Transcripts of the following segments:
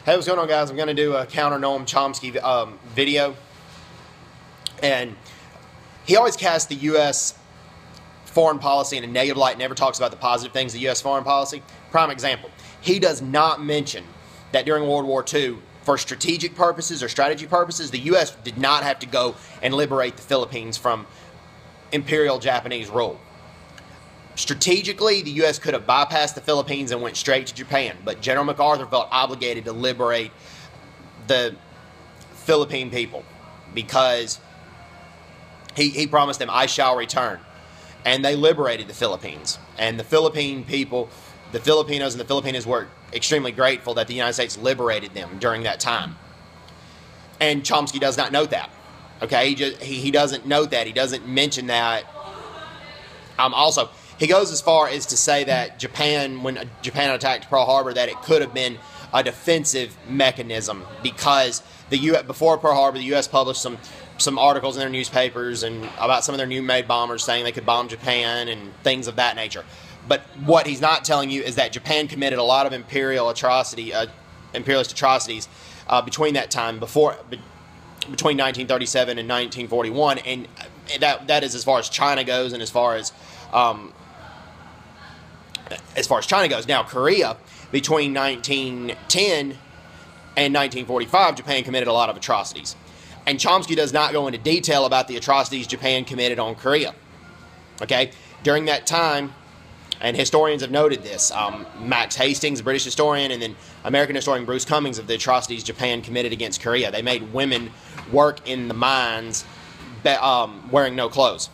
Hey, what's going on, guys? I'm going to do a counter Noam Chomsky video. And he always casts the U.S. foreign policy in a negative light, never talks about the positive things of U.S. foreign policy. Prime example, he does not mention that during World War II, for strategic purposes or strategy purposes, the U.S. did not have to go and liberate the Philippines from Imperial Japanese rule. Strategically, the U.S. could have bypassed the Philippines and went straight to Japan, but General MacArthur felt obligated to liberate the Philippine people because he promised them, "I shall return." And they liberated the Philippines. And the Philippine people, the Filipinos and the Filipinas were extremely grateful that the United States liberated them during that time. And Chomsky does not note that. Okay, he doesn't note that. He doesn't mention that. Also, he goes as far as to say that Japan, when Japan attacked Pearl Harbor, that it could have been a defensive mechanism because before Pearl Harbor, the U.S. published some articles in their newspapers and about some of their new-made bombers saying they could bomb Japan and things of that nature. But what he's not telling you is that Japan committed a lot of imperialist atrocities between that time, between 1937 and 1941, and that is as far as China goes, and as far as China goes. Now, Korea, between 1910 and 1945, Japan committed a lot of atrocities. And Chomsky does not go into detail about the atrocities Japan committed on Korea. Okay? During that time, and historians have noted this, Max Hastings, a British historian, and then American historian Bruce Cummings, of the atrocities Japan committed against Korea. They made women work in the mines wearing no clothes.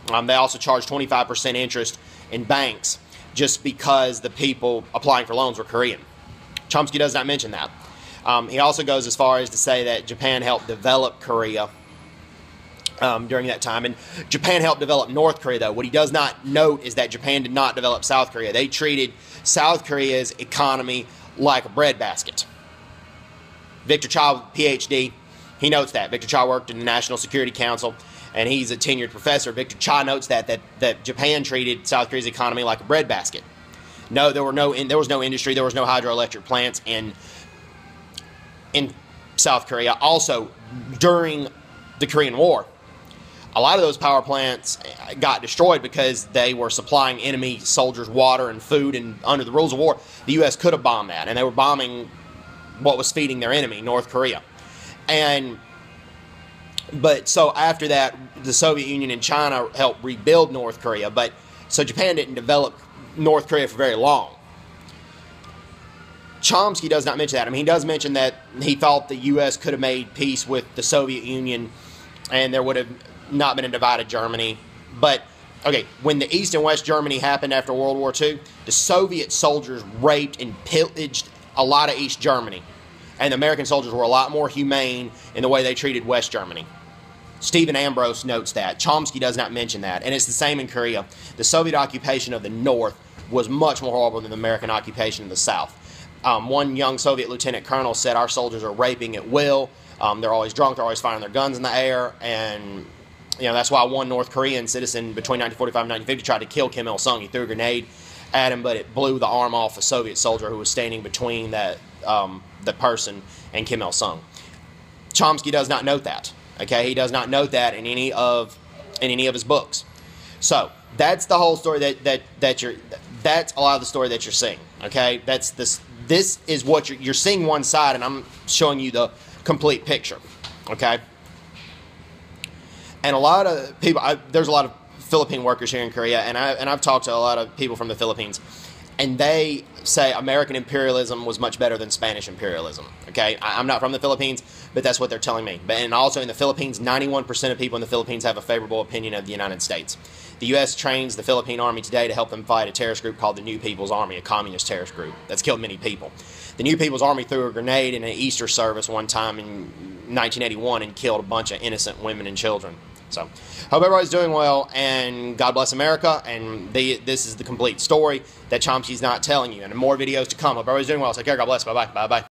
They also charged 25% interest in banks just because the people applying for loans were Korean. Chomsky does not mention that. He also goes as far as to say that Japan helped develop Korea during that time. And Japan helped develop North Korea, though. What he does not note is that Japan did not develop South Korea. They treated South Korea's economy like a breadbasket. Victor Cha, PhD, he notes that. Victor Cha worked in the National Security Council, and he's a tenured professor. Victor Cha notes that Japan treated South Korea's economy like a breadbasket. No, there was no industry, there was no hydroelectric plants in South Korea. Also, during the Korean War, a lot of those power plants got destroyed because they were supplying enemy soldiers water and food, and under the rules of war, the U.S. could have bombed that, and they were bombing what was feeding their enemy, North Korea. But so after that, the Soviet Union and China helped rebuild North Korea, so Japan didn't develop North Korea for very long. Chomsky does not mention that. I mean, he does mention that he thought the U.S. could have made peace with the Soviet Union and there would have not been a divided Germany. But, okay, when the East and West Germany happened after World War II, the Soviet soldiers raped and pillaged a lot of East Germany. And the American soldiers were a lot more humane in the way they treated West Germany. Stephen Ambrose notes that. Chomsky does not mention that. And it's the same in Korea. The Soviet occupation of the North was much more horrible than the American occupation of the South. One young Soviet lieutenant colonel said, "Our soldiers are raping at will. They're always drunk. They're always firing their guns in the air." And that's why one North Korean citizen between 1945 and 1950 tried to kill Kim Il-sung. He threw a grenade at him, but it blew the arm off a Soviet soldier who was standing between the person and Kim Il-sung. Chomsky does not note that. Okay, he does not note that in any of his books. So that's the whole story that's a lot of the story that you're seeing. Okay, this is what you're seeing one side, and I'm showing you the complete picture. Okay, and a lot of people, there's a lot of Philippine workers here in Korea, and I've talked to a lot of people from the Philippines, and they say American imperialism was much better than Spanish imperialism. Okay, I'm not from the Philippines, but that's what they're telling me. And also in the Philippines, 91% of people in the Philippines have a favorable opinion of the United States. The U.S. trains the Philippine Army today to help them fight a terrorist group called the New People's Army, a communist terrorist group that's killed many people. The New People's Army threw a grenade in an Easter service one time in 1981 and killed a bunch of innocent women and children. So, hope everybody's doing well, and God bless America, and this is the complete story that Chomsky's not telling you, and more videos to come. Hope everybody's doing well. Take care. God bless. Bye-bye. Bye-bye.